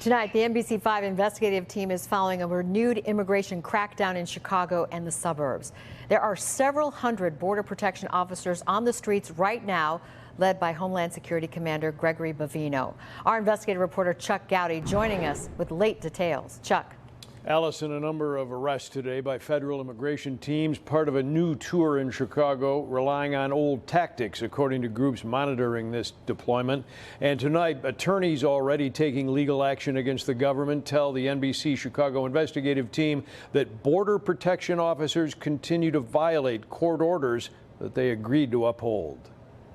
Tonight, the NBC5 investigative team is following a renewed immigration crackdown in Chicago and the suburbs. There are several hundred Border Protection officers on the streets right now, led by Homeland Security Commander Gregory Bovino. Our investigative reporter Chuck Goudie joining us with late details. Chuck. Allison, a number of arrests today by federal immigration teams, part of a new tour in Chicago, relying on old tactics, according to groups monitoring this deployment. And tonight, attorneys already taking legal action against the government tell the NBC Chicago investigative team that Border Protection officers continue to violate court orders that they agreed to uphold.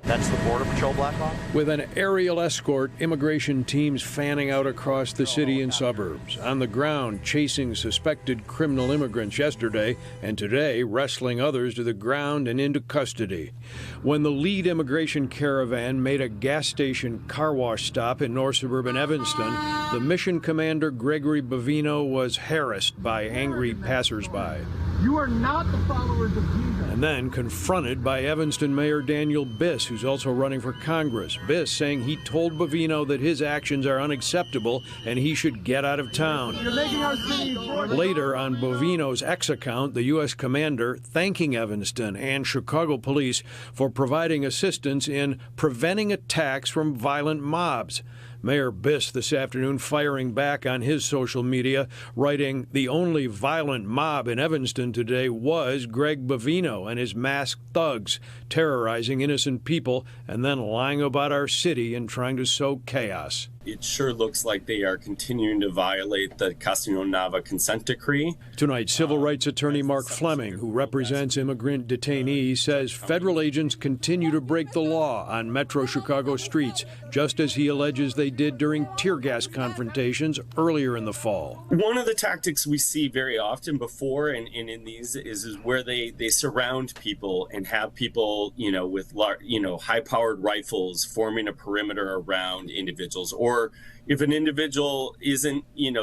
That's the Border Patrol Black Hawk? With an aerial escort, immigration teams fanning out across the city and suburbs. On the ground, chasing suspected criminal immigrants yesterday, and today wrestling others to the ground and into custody. When the lead immigration caravan made a gas station car wash stop in north suburban Evanston, the mission commander Gregory Bovino was harassed by angry passersby. You are not the followers of Jesus. And then confronted by Evanston Mayor Daniel Biss, who's also running for Congress. Biss saying he told Bovino that his actions are unacceptable and he should get out of town. You're making our city Later on Bovino's X account, the U.S. commander thanking Evanston and Chicago police for providing assistance in preventing attacks from violent mobs. Mayor Biss this afternoon firing back on his social media, writing, "The only violent mob in Evanston today was Greg Bovino and his masked thugs, terrorizing innocent people and then lying about our city and trying to sow chaos." It sure looks like they are continuing to violate the Castellano-Nava consent decree. Tonight, civil rights attorney Mark Fleming, who represents immigrant detainees, says federal agents continue to break the law on Metro Chicago streets, just as he alleges they did during tear gas confrontations earlier in the fall. One of the tactics we see very often before and in these is where they surround people and have people, with high-powered rifles forming a perimeter around individuals, or if an individual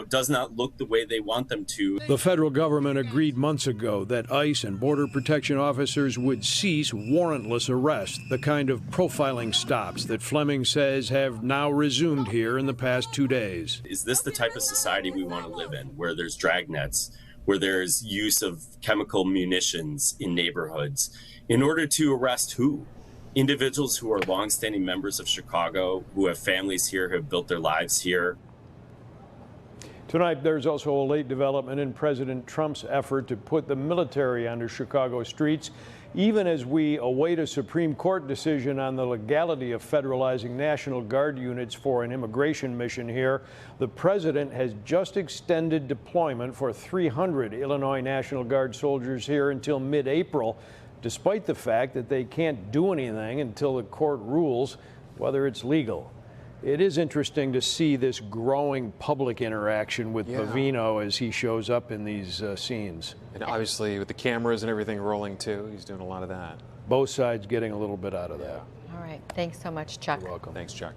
does not look the way they want them to. The federal government agreed months ago that ICE and Border Protection officers would cease warrantless arrests, the kind of profiling stops that Fleming says have now resumed here in the past 2 days. Is this the type of society we want to live in, where there's dragnets, where there's use of chemical munitions in neighborhoods, in order to arrest who? Individuals who are longstanding members of Chicago, who have families here, who have built their lives here. Tonight, there's also a late development in President Trump's effort to put the military onto Chicago streets, even as we await a Supreme Court decision on the legality of federalizing National Guard units for an immigration mission here. The president has just extended deployment for 300 Illinois National Guard soldiers here until mid-April, despite the fact that they can't do anything until the court rules whether it's legal. It is interesting to see this growing public interaction with Bovino as he shows up in these scenes. And obviously with the cameras and everything rolling too, he's doing a lot of that. Both sides getting a little bit out of that. All right. Thanks so much, Chuck. You're welcome. Thanks, Chuck.